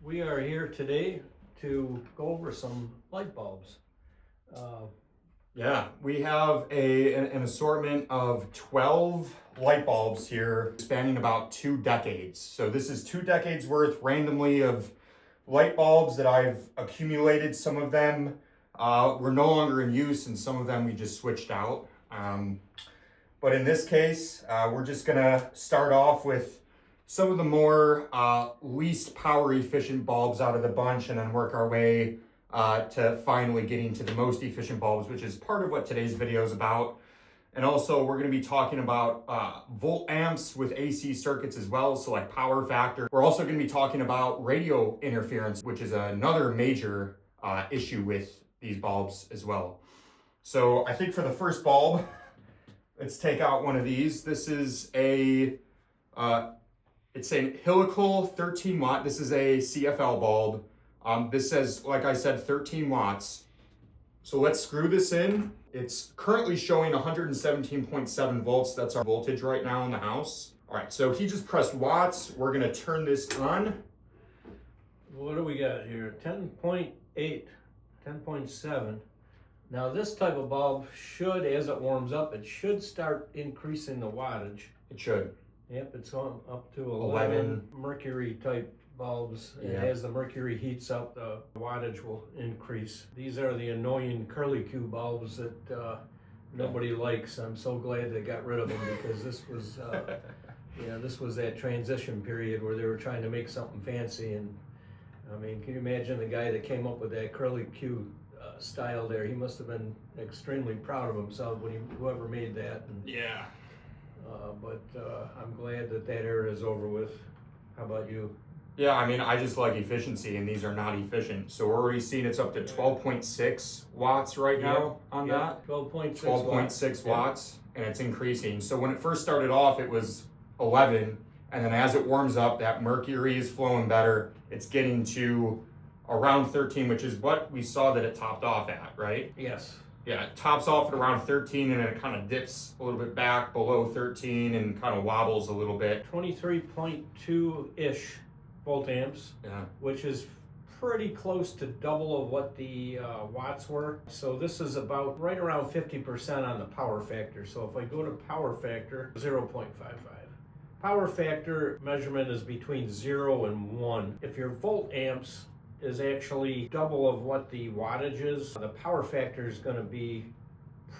We are here today to go over some light bulbs. Yeah, we have an assortment of 12 light bulbs here spanning about 2 decades. So this is 2 decades worth randomly of light bulbs that I've accumulated. Some of them were no longer in use and some of them we just switched out. But in this case, we're just gonna start off with some of the more least power efficient bulbs out of the bunch and then work our way to finally getting to the most efficient bulbs, which is part of what today's video is about. And also we're going to be talking about volt amps with AC circuits as well, so like power factor. We're also going to be talking about radio interference, which is another major issue with these bulbs as well. So I think for the first bulb, let's take out one of these. This is it's a helical 13 watt. This is a CFL bulb. This says, like I said, 13 watts. So let's screw this in. It's currently showing 117.7 volts. That's our voltage right now in the house. All right, so he just pressed watts. We're gonna turn this on. What do we got here? 10.8, 10.7. Now this type of bulb should, as it warms up, it should start increasing the wattage. It should. Yep, it's going up to 11 mercury type bulbs. And as the mercury heats up, the wattage will increase. These are the annoying curly Q bulbs that nobody likes. I'm so glad they got rid of them because this was, this was that transition period where they were trying to make something fancy. And I mean, can you imagine the guy that came up with that curly Q style there? He must have been extremely proud of himself when whoever made that. And, yeah. But I'm glad that era is over with. How about you? Yeah, I mean, I just like efficiency, and these are not efficient. So we're already seeing it's up to 12.6 watts right now on that. 12.6 watts, and it's increasing. So when it first started off, it was 11, and then as it warms up, that mercury is flowing better. It's getting to around 13, which is what we saw that it topped off at, right? Yes. Yeah, it tops off at around 13 and then it kind of dips a little bit back below 13 and kind of wobbles a little bit. 23.2-ish volt amps, which is pretty close to double of what the watts were. So this is about right around 50% on the power factor. So if I go to power factor, 0.55. Power factor measurement is between 0 and 1. If your volt amps is actually double of what the wattage is, the power factor is going to be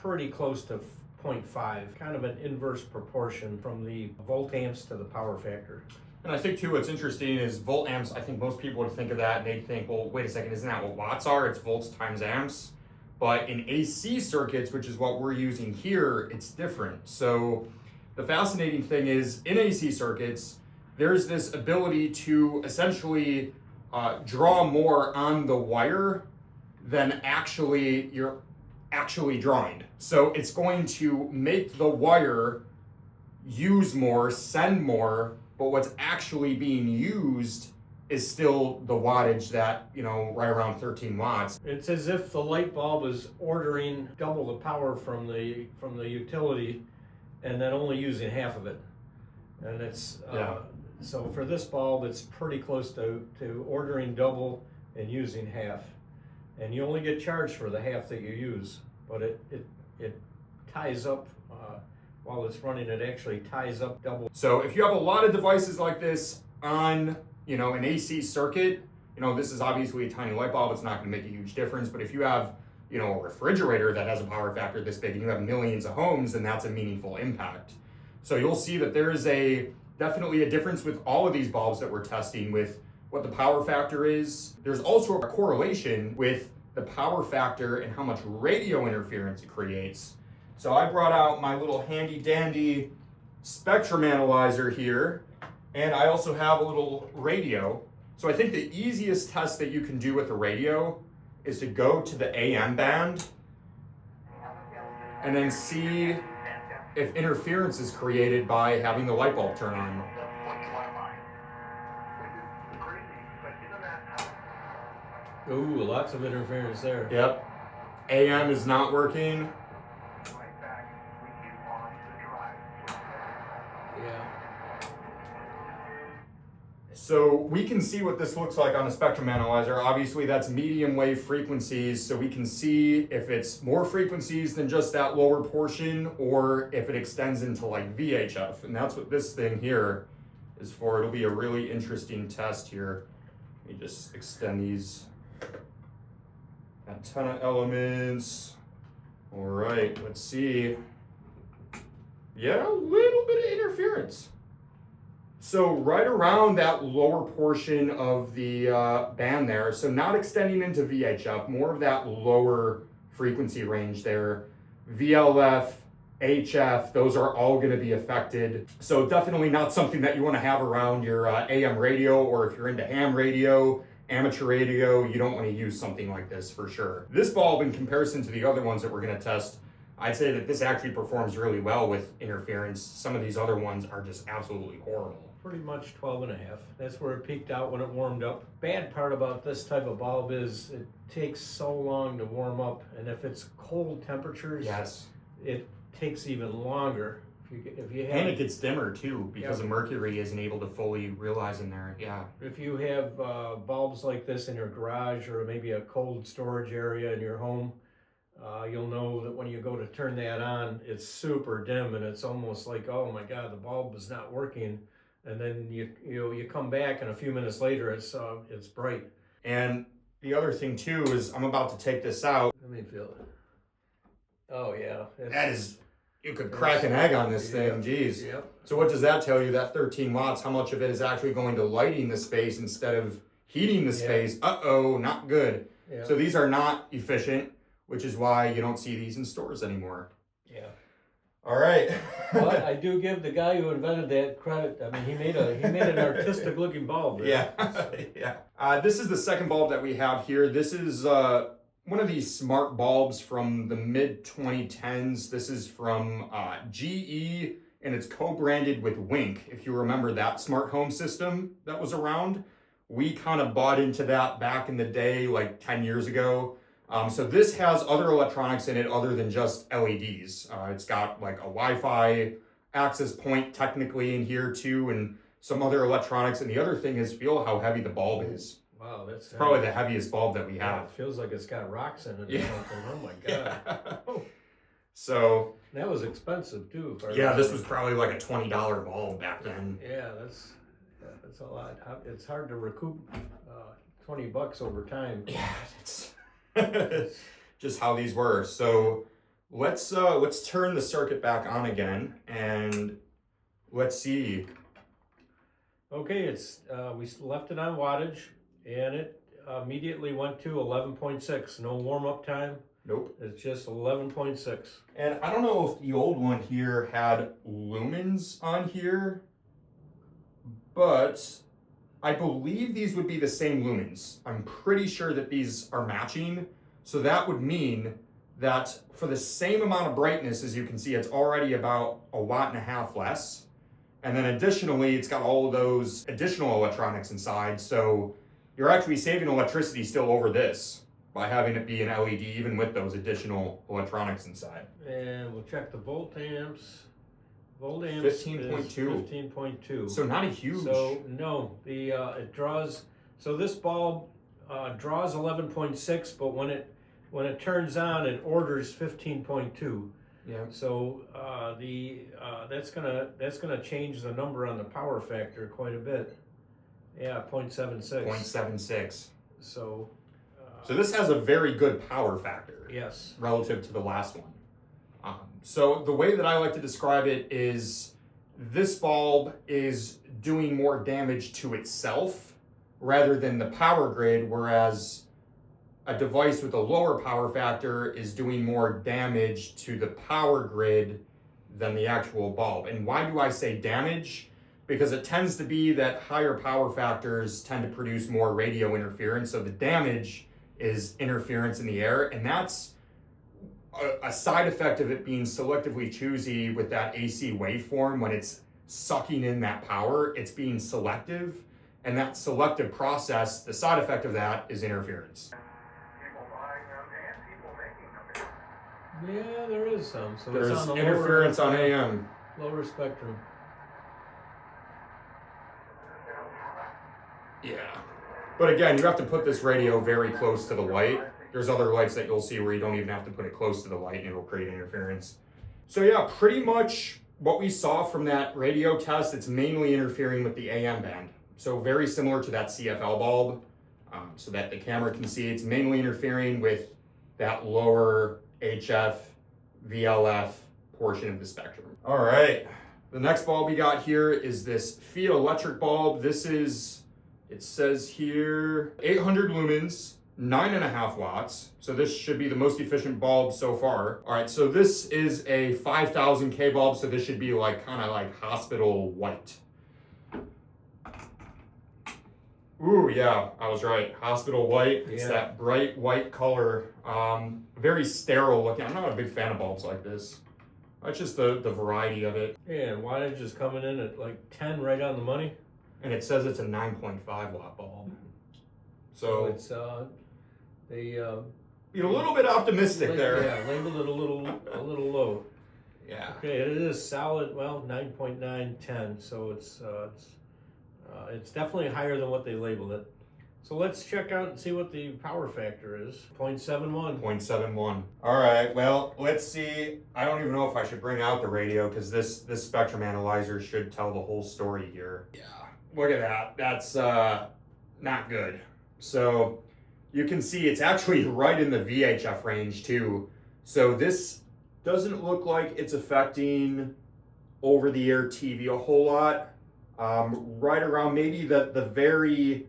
pretty close to 0.5, kind of an inverse proportion from the volt amps to the power factor. And I think too what's interesting is volt amps. I think most people would think of that and they'd think, well, wait a second, isn't that what watts are? It's volts times amps. But in AC circuits, which is what we're using here, it's different. So the fascinating thing is in AC circuits, there's this ability to essentially draw more on the wire than you're actually drawing. So it's going to make the wire use more, send more, but what's actually being used is still the wattage that, right around 13 watts. It's as if the light bulb is ordering double the power from the utility and then only using half of it. And it's so for this bulb, it's pretty close to ordering double and using half. And you only get charged for the half that you use, but it ties up, while it's running, it actually ties up double. So if you have a lot of devices like this on, an AC circuit, this is obviously a tiny light bulb, it's not gonna make a huge difference, but if you have, a refrigerator that has a power factor this big and you have millions of homes, then that's a meaningful impact. So you'll see that there is definitely a difference with all of these bulbs that we're testing with what the power factor is. There's also a correlation with the power factor and how much radio interference it creates. So I brought out my little handy dandy spectrum analyzer here, and I also have a little radio. So I think the easiest test that you can do with a radio is to go to the AM band and then see if interference is created by having the light bulb turn on. Ooh, lots of interference there. Yep. AM is not working. So we can see what this looks like on a spectrum analyzer. Obviously that's medium wave frequencies, so we can see if it's more frequencies than just that lower portion or if it extends into like VHF. And that's what this thing here is for. It'll be a really interesting test here. Let me just extend these antenna elements. All right, let's see. Yeah, a little bit of interference. So right around that lower portion of the band there, so not extending into VHF, more of that lower frequency range there. VLF, HF, those are all going to be affected. So definitely not something that you want to have around your AM radio, or if you're into ham radio, amateur radio, you don't want to use something like this for sure. This bulb, in comparison to the other ones that we're going to test, I'd say that this actually performs really well with interference. Some of these other ones are just absolutely horrible. Pretty much 12.5. That's where it peaked out when it warmed up. Bad part about this type of bulb is it takes so long to warm up, and if it's cold temperatures, yes, it takes even longer. If you have, and it gets dimmer too because the mercury isn't able to fully realize in there. Yeah. If you have bulbs like this in your garage or maybe a cold storage area in your home, you'll know that when you go to turn that on, it's super dim and it's almost like, oh my God, the bulb is not working. And then you come back and a few minutes later it's bright. And the other thing too is I'm about to take this out. Let me feel it. Oh yeah. That is, you could crack an egg on this thing, geez. Yep. So what does that tell you? That 13 watts, how much of it is actually going to lighting the space instead of heating the space? Uh-oh, not good. Yeah. So these are not efficient, which is why you don't see these in stores anymore. Yeah. All right. But I do give the guy who invented that credit. I mean, he made an artistic looking bulb. Yeah. Yeah. This is the second bulb that we have here. This is one of these smart bulbs from the mid 2010s. This is from GE, and it's co-branded with Wink. If you remember that smart home system that was around, we kind of bought into that back in the day, like 10 years ago. So this has other electronics in it other than just LEDs. It's got like a Wi-Fi access point technically in here too, and some other electronics. And the other thing is, feel how heavy the bulb is. Wow, that's probably the heaviest bulb that we have. It feels like it's got rocks in it or yeah. something. Oh my God. Yeah. So that was expensive too. Yeah, this was probably like a $20 bulb back then. Yeah, that's a lot. It's hard to recoup $20 over time. Yeah, it's just how these were. So let's turn the circuit back on again and let's see. Okay, it's we left it on wattage and it immediately went to 11.6. No warm up time. Nope. It's just 11.6. And I don't know if the old one here had lumens on here, but I believe these would be the same lumens. I'm pretty sure that these are matching. So that would mean that for the same amount of brightness, as you can see, it's already about 1.5 watts less. And then additionally, it's got all of those additional electronics inside. So you're actually saving electricity still over this by having it be an LED, even with those additional electronics inside. And we'll check the volt amps. 15.2. 15.2. So not a huge. So no, the it draws. So this bulb draws 11.6, but when it turns on, it orders 15.2. Yeah. So that's gonna change the number on the power factor quite a bit. Yeah, 0.76. 0.76. So this has a very good power factor. Yes. Relative to the last one. So the way that I like to describe it is this bulb is doing more damage to itself rather than the power grid, whereas a device with a lower power factor is doing more damage to the power grid than the actual bulb. And why do I say damage? Because it tends to be that higher power factors tend to produce more radio interference. So the damage is interference in the air, and that's a side effect of it being selectively choosy with that AC waveform. When it's sucking in that power, it's being selective, and that selective process, the side effect of that is interference. Yeah, there is some. So there's it's on the interference on AM. Lower spectrum. But again, you have to put this radio very close to the light. There's other lights that you'll see where you don't even have to put it close to the light and it'll create interference. So yeah, pretty much what we saw from that radio test, it's mainly interfering with the AM band. So very similar to that CFL bulb, so that the camera can see. It's mainly interfering with that lower HF, VLF portion of the spectrum. All right, the next bulb we got here is this Fiat electric bulb. This is, it says here, 800 lumens, 9.5 watts. So this should be the most efficient bulb so far. All right, so this is a 5000 K bulb. So this should be like kind of like hospital white. Ooh, yeah, I was right. Hospital white. It's that bright white color. Very sterile looking. I'm not a big fan of bulbs like this. That's just the variety of it. Yeah, and wattage is coming in at like 10 right on the money. And it says it's a 9.5 watt bulb. So it's you're a little bit optimistic there. Yeah, labeled it a little low. Yeah. Okay, it is solid. Well, 9.910. So it's definitely higher than what they labeled it. So let's check out and see what the power factor is. 0.71. 0.71. All right, well, let's see. I don't even know if I should bring out the radio because this spectrum analyzer should tell the whole story here. Yeah, look at that. That's not good. So you can see it's actually right in the VHF range too. So this doesn't look like it's affecting over-the-air TV a whole lot. Right around maybe the very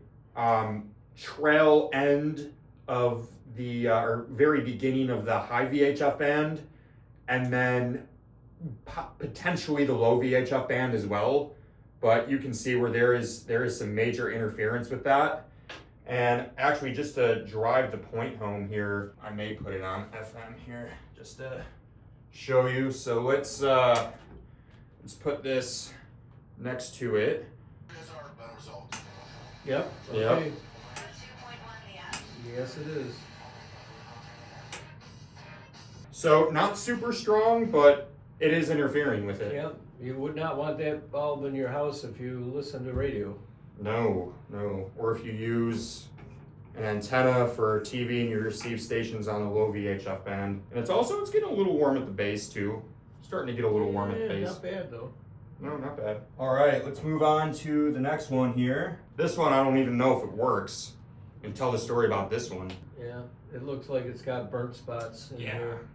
trail end of the or very beginning of the high VHF band, and then potentially the low VHF band as well. But you can see where there is some major interference with that. And actually, just to drive the point home here, I may put it on FM here just to show you. So let's put this next to it. Yep. Okay. Yep. Yes, it is. So not super strong, but it is interfering with it. Yep. You would not want that bulb in your house if you listen to radio. No. Or if you use an antenna for TV and you receive stations on the low VHF band. And it's getting a little warm at the base too. Starting to get a little warm at the base. Not bad though. No, not bad. All right, let's move on to the next one here. This one, I don't even know if it works. And tell the story about this one. Yeah, it looks like it's got burnt spots in here.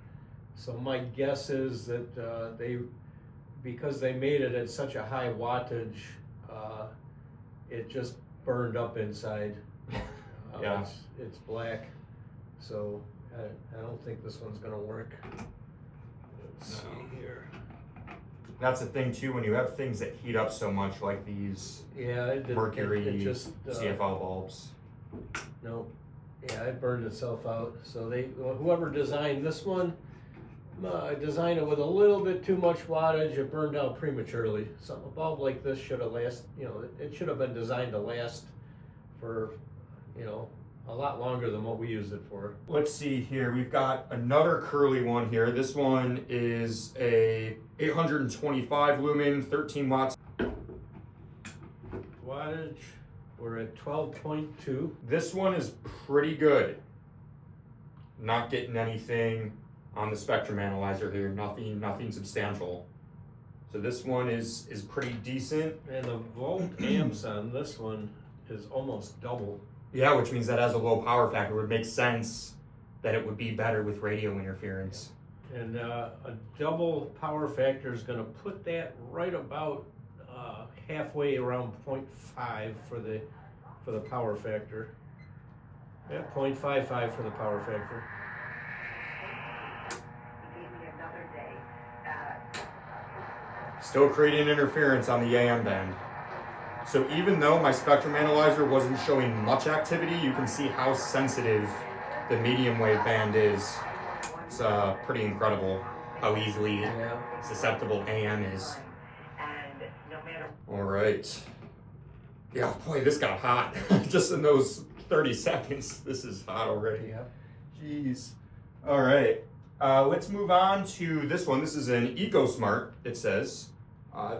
So my guess is that because they made it at such a high wattage, it just burned up inside. Yeah. It's black, so I don't think this one's gonna work. Let's see here. That's the thing too, when you have things that heat up so much like these mercury it just, CFL bulbs. No, yeah, it burned itself out. So whoever designed this one, designed it with a little bit too much wattage. It burned out prematurely. So a bulb like this should have it should have been designed to last for, a lot longer than what we used it for. Let's see here. We've got another curly one here. This one is a 825 lumen, 13 watts. Wattage, we're at 12.2. This one is pretty good. Not getting anything on the spectrum analyzer here. Nothing substantial. So this one is pretty decent. And the volt amps on this one is almost double. Yeah, which means that has a low power factor. It would make sense that it would be better with radio interference. And a double power factor is going to put that right about halfway around 0.5 for the power factor. Yeah, 0.55 for the power factor. Still creating interference on the AM band. So even though my spectrum analyzer wasn't showing much activity, you can see how sensitive the medium wave band is. It's pretty incredible how easily susceptible AM is. All right. Yeah, boy, this got hot. Just in those 30 seconds, this is hot already. Yeah. Jeez. All right. Let's move on to this one. This is an EcoSmart, it says.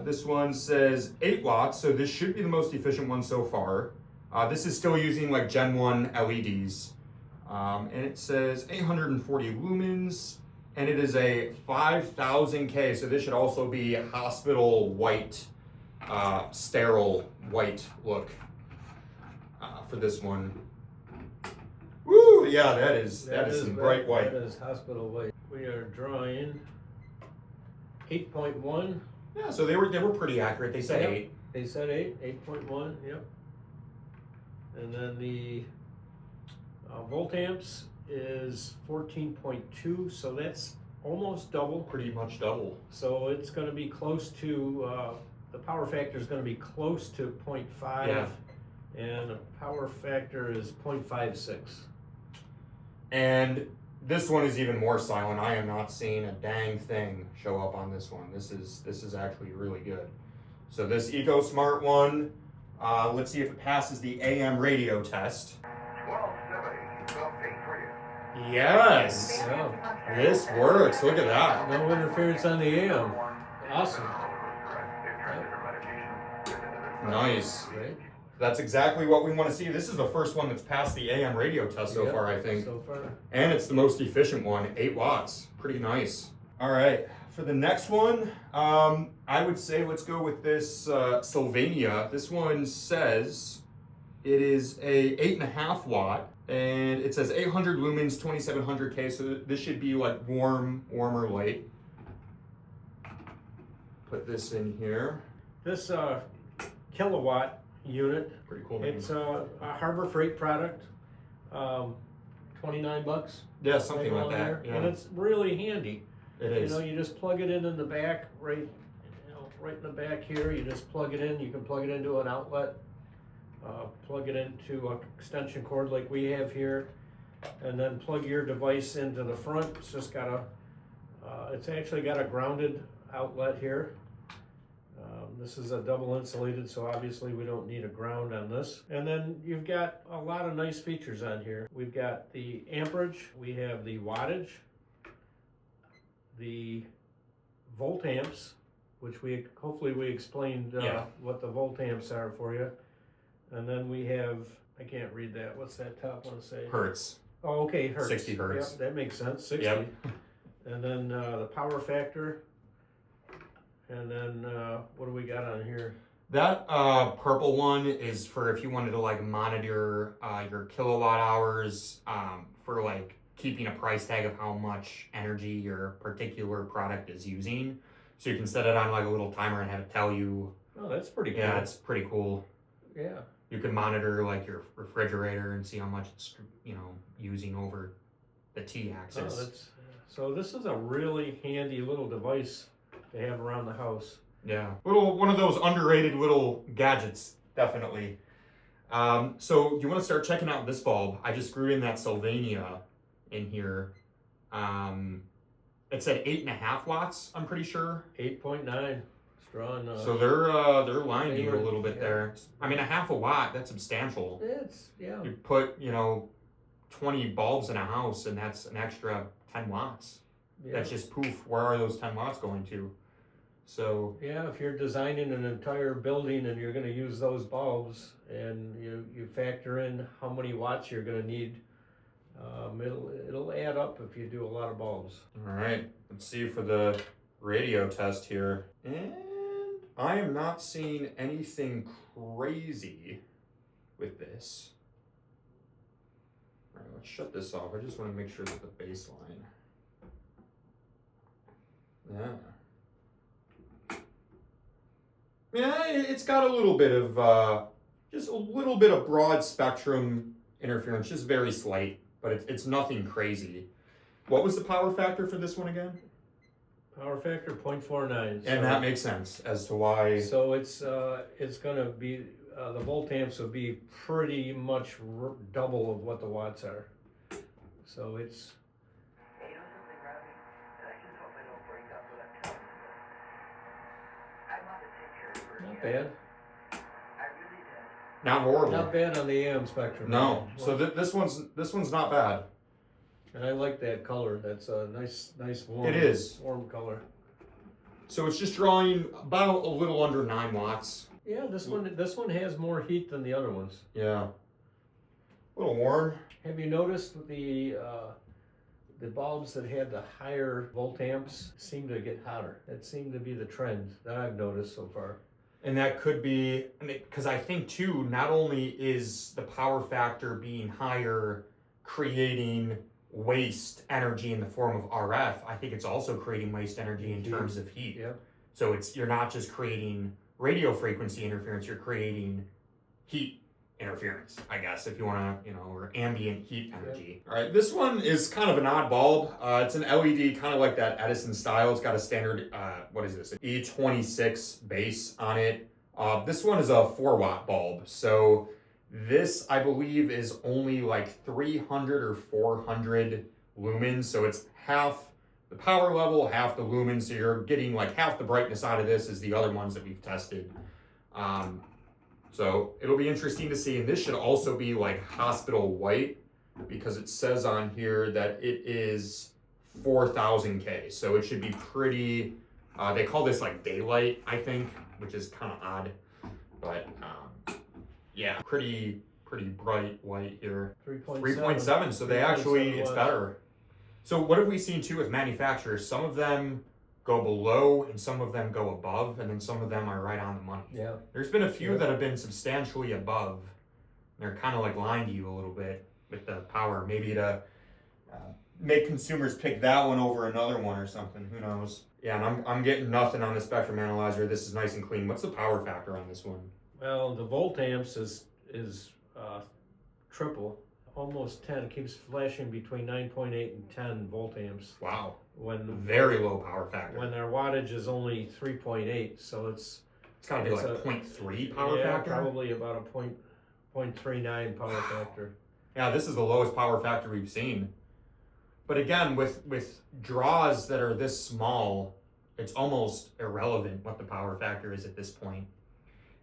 This one says 8 watts, so this should be the most efficient one so far. This is still using like Gen 1 LEDs. And it says 840 lumens, and it is a 5000K, so this should also be hospital white, sterile white look for this one. Woo! Yeah, that is some bright white. That is hospital white. We are drawing 8.1. Yeah, so they were pretty accurate. They said 8. They said 8.1. Yep. And then the voltamps is 14.2, so that's almost double. Pretty much double. So it's going to be close to, the power factor is going to be close to 0.5, yeah. And the power factor is 0.56. And this one is even more silent. I am not seeing a dang thing show up on this one. This is actually really good. So this EcoSmart one, let's see if it passes the AM radio test. Yes, Yeah. This works. Look at that. No interference on the AM. Awesome. Nice. Right? That's exactly what we want to see. This is the first one that's passed the AM radio test so far, I think. So far. And it's the most efficient one, 8 watts. Pretty nice. All right, for the next one, I would say let's go with this Sylvania. This one says it is a 8.5 watt, and it says 800 lumens, 2700K, so this should be like warmer light. Put this in here. This kilowatt unit, pretty cool. It's a Harbor Freight product, $29. Yeah, something like that. There. Yeah. And it's really handy. It is. You know, you just plug it in the back, right in the back here. You just plug it in. You can plug it into an outlet, plug it into an extension cord like we have here, and then plug your device into the front. It's just got a, it's actually got a grounded outlet here. This is a double insulated, so obviously we don't need a ground on this. And then you've got a lot of nice features on here. We've got the amperage, we have the wattage, the voltamps, which hopefully we explained what the voltamps are for you. And then we have, I can't read that. What's that top one say? Hertz. Oh, okay, hertz. 60 hertz. Yep, that makes sense. 60. Yep. And then the power factor. And then what do we got on here? That purple one is for if you wanted to like monitor your kilowatt hours for like keeping a price tag of how much energy your particular product is using. So you can set it on like a little timer and have it tell you. Oh, that's pretty cool. Yeah, it's pretty cool. Yeah. You can monitor like your refrigerator and see how much it's using over the T-axis. Oh, so this is a really handy little device to have around the house. Yeah, one of those underrated little gadgets, definitely. So you want to start checking out this bulb. I just screwed in that Sylvania in here. It said 8.5 watts, I'm pretty sure. 8.9. Strong. So they're lying to you a little bit there. I mean, a half a watt, that's substantial. Yeah. You put 20 bulbs in a house, and that's an extra 10 watts. Yeah. That's just poof. Where are those 10 watts going to? So yeah, if you're designing an entire building and you're going to use those bulbs, and you factor in how many watts you're going to need, it'll add up if you do a lot of bulbs. All right, let's see for the radio test here, and I am not seeing anything crazy with this. All right, let's shut this off. I just want to make sure that the baseline. Yeah, it's got a little bit of, just a little bit of broad spectrum interference, just very slight, but it's nothing crazy. What was the power factor for this one again? Power factor 0.49. And that makes sense as to why. So it's going to be, the voltamps will be pretty much double of what the watts are. So it's. Not bad. Not horrible. Not bad on the AM spectrum. No. So this one's not bad. And I like that color. That's a nice warm. It is warm color. So it's just drawing about a little under 9 watts. Yeah, this one has more heat than the other ones. Yeah. A little warm. Have you noticed the bulbs that had the higher volt amps seem to get hotter? That seemed to be the trend that I've noticed so far. And that could be, because I think too, not only is the power factor being higher creating waste energy in the form of RF, I think it's also creating waste energy in terms of heat. Yep. So you're not just creating radio frequency interference, you're creating heat interference, I guess, if you want to, or ambient heat energy. Yep. All right, this one is kind of an odd bulb. It's an LED, kind of like that Edison style. It's got a standard, what is this, E26 base on it. This one is a 4-watt bulb. So this, I believe, is only like 300 or 400 lumens. So it's half the power level, half the lumens. So you're getting like half the brightness out of this as the other ones that we've tested. So it'll be interesting to see. And this should also be like hospital white because it says on here that it is 4,000 K. So it should be pretty, they call this like daylight, I think, which is kind of odd. But yeah, pretty bright white here. 3.7, so they actually, it's better. So what have we seen too with manufacturers? Some of them go below and some of them go above, and then some of them are right on the money. Yeah. There's been a few that have been substantially above. They're kind of like lying to you a little bit with the power, maybe to make consumers pick that one over another one or something. Who knows? Yeah, and I'm getting nothing on the spectrum analyzer. This is nice and clean. What's the power factor on this one? Well, the volt amps is triple, almost 10. It keeps flashing between 9.8 and 10 volt amps. Wow. When very low power factor. When their wattage is only 3.8, so it's gotta be like 0.3 power factor. Probably about a 0.39 power factor. Yeah, this is the lowest power factor we've seen. But again, with draws that are this small, it's almost irrelevant what the power factor is at this point.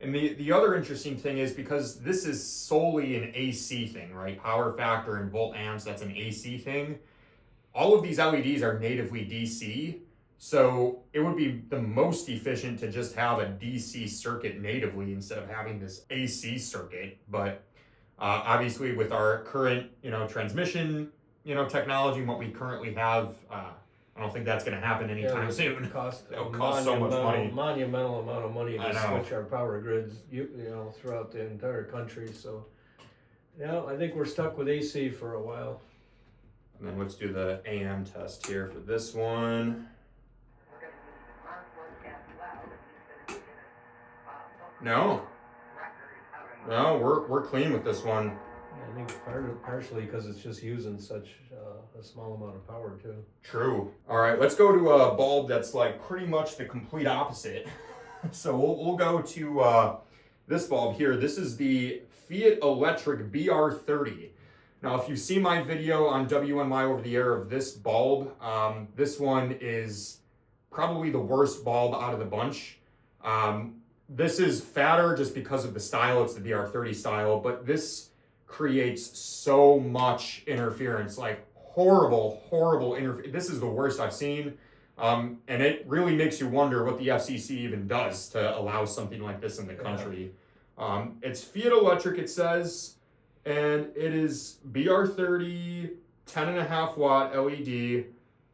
And the other interesting thing is, because this is solely an AC thing, right? Power factor and volt amps, that's an AC thing. All of these LEDs are natively DC, so it would be the most efficient to just have a DC circuit natively instead of having this AC circuit. But obviously with our current, transmission, technology and what we currently have, I don't think that's going to happen anytime soon. It'll cost so much money. Monumental amount of money to switch our power grids, throughout the entire country. So, I think we're stuck with AC for a while. And then let's do the AM test here for this one. No, we're clean with this one. I think partially because it's just using such a small amount of power too. True. All right, let's go to a bulb that's like pretty much the complete opposite. So we'll go to this bulb here. This is the Fiat Electric BR30. Now, if you see my video on WNY over the air of this bulb, this one is probably the worst bulb out of the bunch. This is fatter just because of the style. It's the BR30 style, but this creates so much interference, like horrible interference. This is the worst I've seen. And it really makes you wonder what the FCC even does to allow something like this in the country. It's Fiat Electric, it says. And it is BR30, 10.5 watt LED,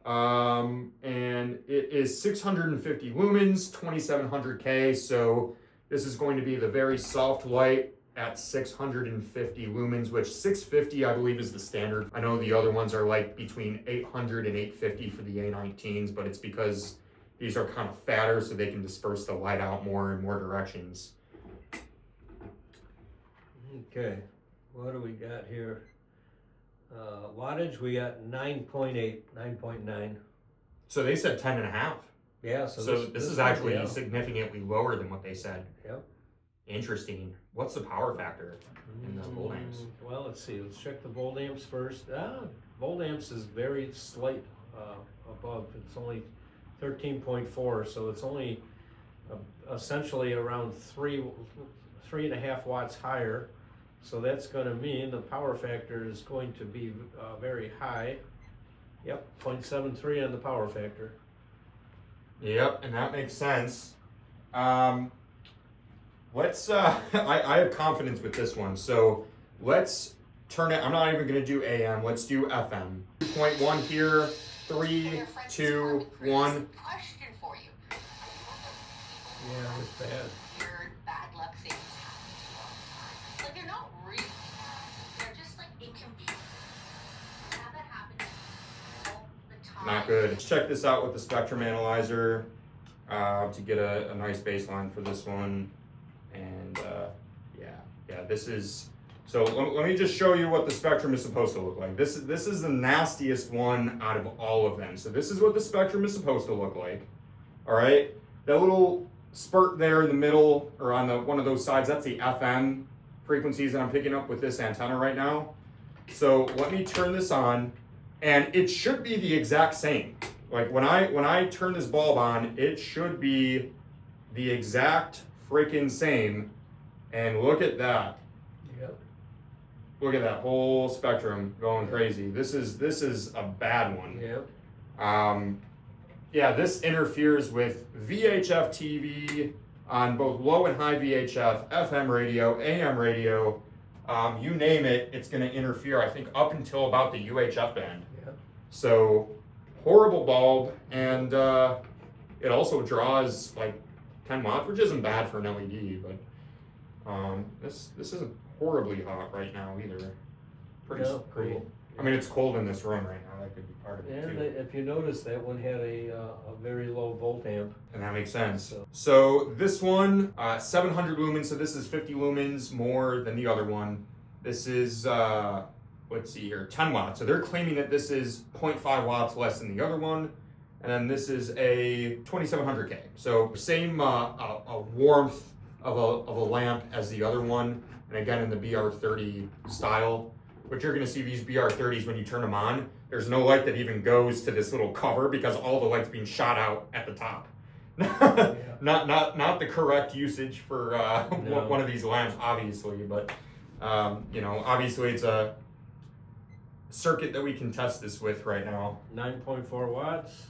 and it is 650 lumens, 2700 K. So this is going to be the very soft light at 650 lumens, which 650 I believe is the standard. I know the other ones are like between 800 and 850 for the A19s, but it's because these are kind of fatter so they can disperse the light out more in more directions. Okay. What do we got here? Wattage, we got 9.8, 9.9. So they said 10.5. Yeah, so this is actually significantly lower than what they said. Yep. Interesting. What's the power factor in the volt amps? Well, let's see. Let's check the volt amps first. Volt amps is very slight above. It's only 13.4, so it's only essentially around 3.5 watts higher. So that's going to mean the power factor is going to be very high. Yep, 0.73 on the power factor. Yep, and that makes sense. let's, I have confidence with this one. So let's turn it, I'm not even gonna do AM, let's do FM. 2.1 here, 3, 2, 1. Question for you. Yeah, it's bad. Weird bad luck things happen. Like they're not real. They're just like it can be. Have that happen all the time. Not good. Let's check this out with the spectrum analyzer to get a nice baseline for this one. And yeah, this is, so let me just show you what the spectrum is supposed to look like. This is the nastiest one out of all of them. So this is what the spectrum is supposed to look like. All right, that little spurt there in the middle or on the one of those sides, that's the FM frequencies that I'm picking up with this antenna right now. So let me turn this on, and it should be the exact same. Like when I turn this bulb on, it should be the exact freaking same. And look at that. Yep. Look at that whole spectrum going crazy. This is a bad one. Yep. Yeah, this interferes with VHF TV on both low and high VHF, FM radio, AM radio. You name it, it's going to interfere, I think, up until about the UHF band. Yep. So, horrible bulb, and it also draws like 10 watts, which isn't bad for an LED, but this isn't horribly hot right now either. Pretty No, cool. I mean, it's cold in this room right now. That could be part of it And too. if you notice, that one had a very low volt amp. And that makes sense. So this one, 700 lumens. So this is 50 lumens more than the other one. This is, let's see here, 10 watts. So they're claiming that this is 0.5 watts less than the other one. And then this is a 2700K. So same a warmth of a lamp as the other one. And again, in the BR30 style. But you're going to see these BR30s when you turn them on. There's no light that even goes to this little cover because all the light's being shot out at the top. Not the correct usage for No. one of these lamps, obviously. But obviously it's a circuit that we can test this with right now. 9.4 watts.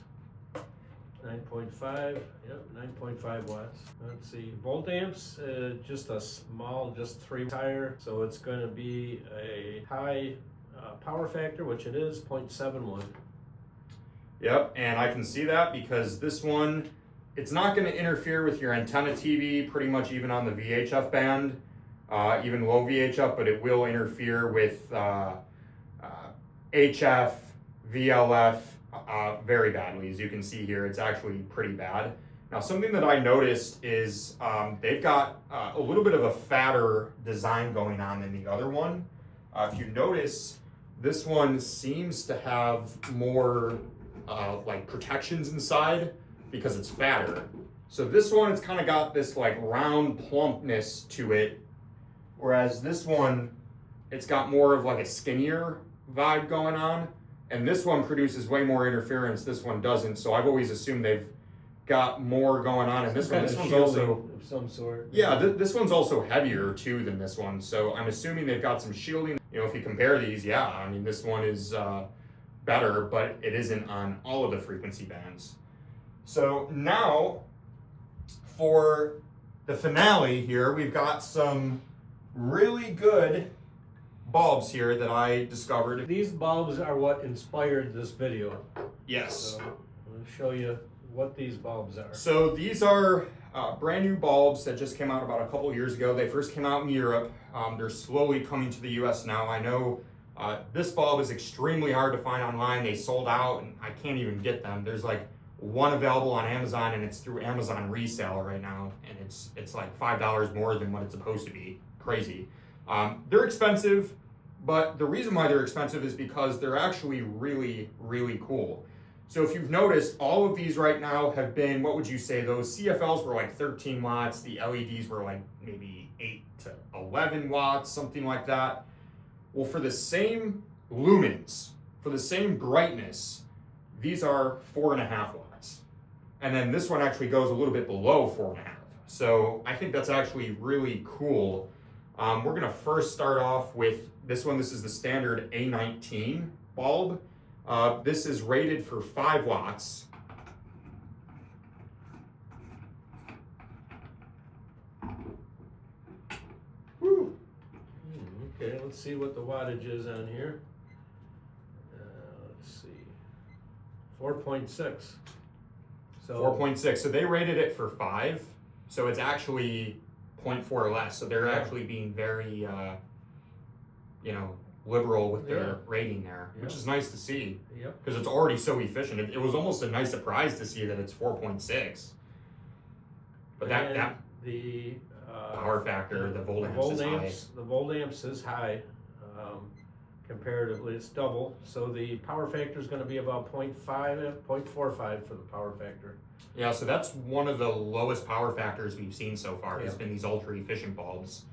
9.5, yep, 9.5 watts. Let's see, volt amps, just a small, just 3 tire, so it's going to be a high power factor, which it is, 0.71. Yep, and I can see that because this one, it's not going to interfere with your antenna TV, pretty much even on the VHF band, even low VHF, but it will interfere with HF, VLF, very badly. As you can see here, it's actually pretty bad. Now, something that I noticed is they've got a little bit of a fatter design going on than the other one. If you notice, this one seems to have more like protections inside because it's fatter. So this one, it's kind of got this like round plumpness to it, whereas this one, it's got more of like a skinnier vibe going on. And this one produces way more interference, this one doesn't. So I've always assumed they've got more going on. And this one's also, of some sort. yeah, this one's also heavier too than this one. So I'm assuming they've got some shielding. You know, if you compare these, yeah, I mean, this one is better, but it isn't on all of the frequency bands. So now for the finale here, we've got some really good bulbs here that I discovered. These bulbs are what inspired this video. Yes. So I'll show you what these bulbs are. So these are brand new bulbs that just came out about a couple years ago. They first came out in Europe. They're slowly coming to the US now. I know this bulb is extremely hard to find online. They sold out and I can't even get them. There's like one available on Amazon and it's through Amazon resale right now. And it's like $5 more than what it's supposed to be. Crazy. They're expensive, but the reason why they're expensive is because they're actually really, really cool. So if you've noticed, all of these right now have been, what would you say, those CFLs were like 13 watts, the LEDs were like maybe 8 to 11 watts, something like that. Well, for the same lumens, for the same brightness, these are 4.5 watts. And then this one actually goes a little bit below 4.5. So I think that's actually really cool. We're gonna first start off with this one. This is the standard A19 bulb. This is rated for 5 watts. Okay, let's see what the wattage is on here. Let's see, 4.6. So 4.6. So they rated it for 5. So it's actually 0.4 less. So they're Yeah. actually being very, liberal with their Yeah. rating there, which Yeah. is nice to see Yep. because it's already so efficient. It was almost a nice surprise to see that it's 4.6. But And that the power factor, the volt amps is high. The volt amps is high. Comparatively, it's double. So the power factor is going to be about 0.45 for the power factor. Yeah, so that's one of the lowest power factors we've seen so far. Has Yeah. been these ultra efficient bulbs.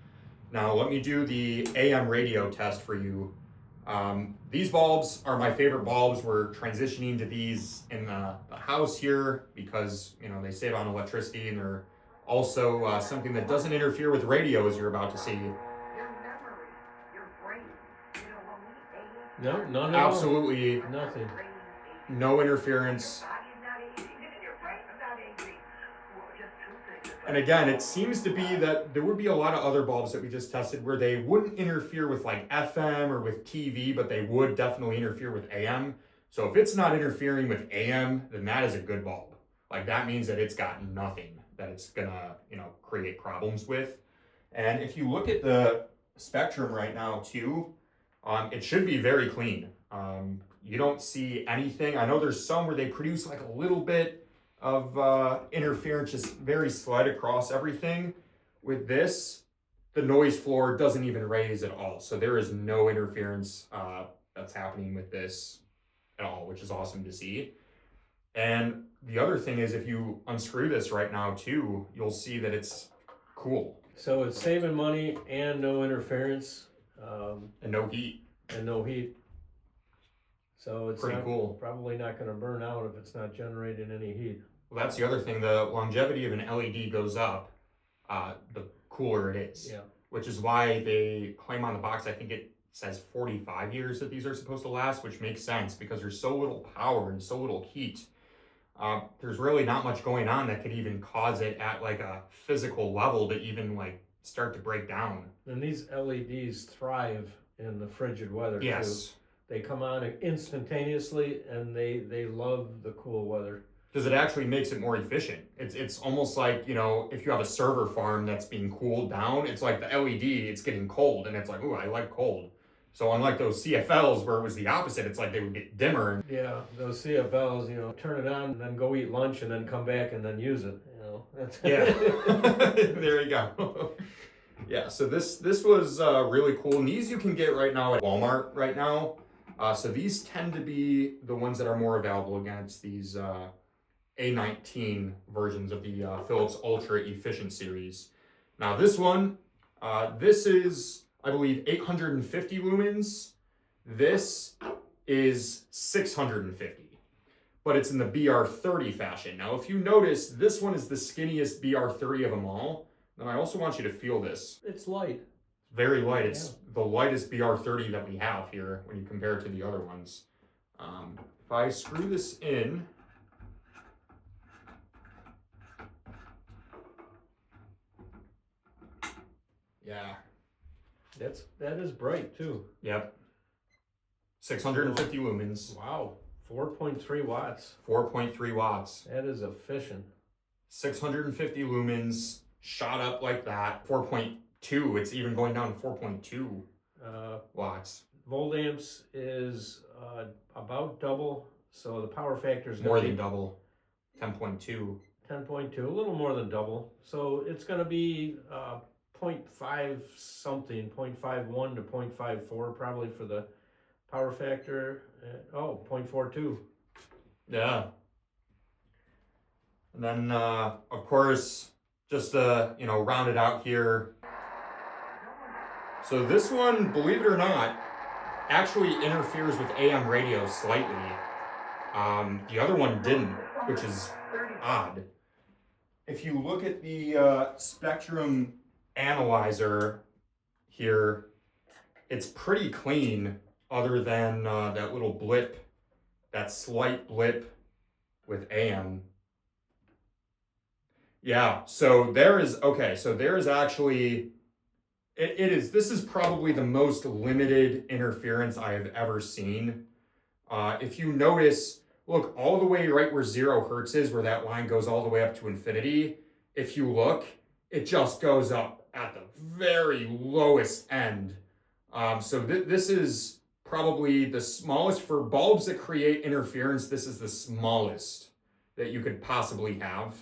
Now let me do the AM radio test for you. These bulbs are my favorite bulbs. We're transitioning to these in the house here because they save on electricity, and they're also something that doesn't interfere with radio, as you're about to see. No, none at all. Absolutely Nothing. no interference. And again, it seems to be that there would be a lot of other bulbs that we just tested where they wouldn't interfere with like FM or with TV, but they would definitely interfere with AM. So if it's not interfering with AM, then that is a good bulb. Like that means that it's got nothing that it's gonna, create problems with. And if you look at the spectrum right now too, it should be very clean. You don't see anything. I know there's some where they produce like a little bit of interference, just very slight across everything. With this, the noise floor doesn't even raise at all. So there is no interference that's happening with this at all, which is awesome to see. And the other thing is if you unscrew this right now too, you'll see that it's cool. So it's saving money and no interference. And no heat. And no heat. So it's pretty cool. Probably not going to burn out if it's not generating any heat. Well, that's the other thing. The longevity of an LED goes up, the cooler it is. Yeah. Which is why they claim on the box, I think it says 45 years that these are supposed to last, which makes sense because there's so little power and so little heat. There's really not much going on that could even cause it at like a physical level to even like start to break down. And these LEDs thrive in the frigid weather yes. too. They come on instantaneously and they love the cool weather. Because it actually makes it more efficient. It's almost like, if you have a server farm that's being cooled down, it's like the LED, it's getting cold and it's like, ooh, I like cold. So unlike those CFLs where it was the opposite, it's like they would get dimmer. Yeah, those CFLs, turn it on and then go eat lunch and then come back and then use it, Yeah, there you go. Yeah, so this was really cool. And these you can get right now at Walmart right now. So these tend to be the ones that are more available against these A19 versions of the Philips Ultra Efficient series. Now this one, this is, I believe, 850 lumens. This is 650, but it's in the BR30 fashion. Now, if you notice, this one is the skinniest BR30 of them all. And I also want you to feel this. It's light. Very light. It's the lightest BR30 that we have here when you compare it to the other ones. If I screw this in, yeah. That is bright too. Yep. 650 lumens. Wow. 4.3 watts. 4.3 watts. That is efficient. 650 lumens, shot up like that. 4.2, it's even going down to 4.2 watts. Volt amps is about double, so the power factor is more than double. 10.2. 10.2, a little more than double. So it's going to be 0.5 something, 0.51 to 0.54 probably for the power factor. 0.42. Yeah. And then, of course, just to, round it out here. So this one, believe it or not, actually interferes with AM radio slightly. The other one didn't, which is odd. If you look at the spectrum analyzer here, it's pretty clean other than that little blip, that slight blip with AM. Yeah, so there is actually This is probably the most limited interference I have ever seen. If you notice, look, all the way right where 0 hertz is, where that line goes all the way up to infinity, if you look, it just goes up at the very lowest end. So this is probably the smallest, for bulbs that create interference, this is the smallest that you could possibly have.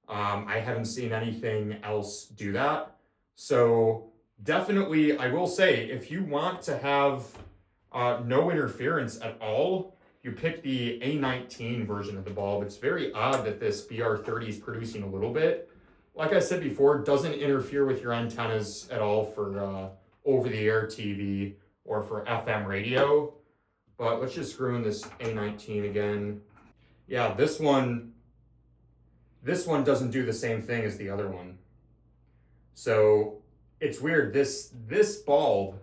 I haven't seen anything else do that. So definitely, I will say, if you want to have no interference at all, you pick the A19 version of the bulb. It's very odd that this BR30 is producing a little bit. Like I said before, it doesn't interfere with your antennas at all for over-the-air TV or for FM radio. But let's just screw in this A19 again. Yeah, this one doesn't do the same thing as the other one. So it's weird. This bulb,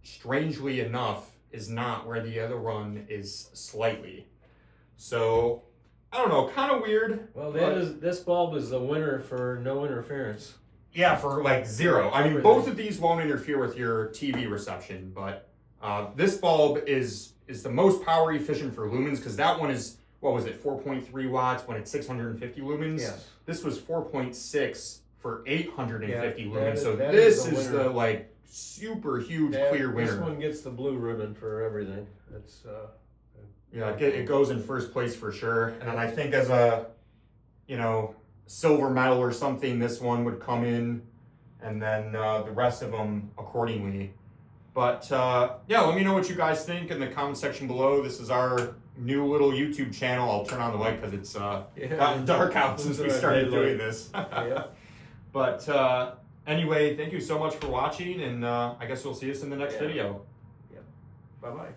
strangely enough, is not where the other one is slightly. So I don't know, kind of weird. Well, this bulb is the winner for no interference. Yeah, for like 0. I mean, both of these won't interfere with your TV reception, but this bulb is the most power efficient for lumens, because that one is, what was it, 4.3 watts when it's 650 lumens? Yes. This was 4.6 for 850 lumens. So that this is is the like super huge clear winner. This one gets the blue ribbon for everything. It's yeah, it goes in first place for sure. And then I think as a, silver medal or something, this one would come in, and then the rest of them accordingly. But yeah, let me know what you guys think in the comment section below. This is our new little YouTube channel. I'll turn on the light because it's gotten dark out since we started doing this. Yeah. But anyway, thank you so much for watching, and I guess we'll see us in the next video. Yep. Bye-bye.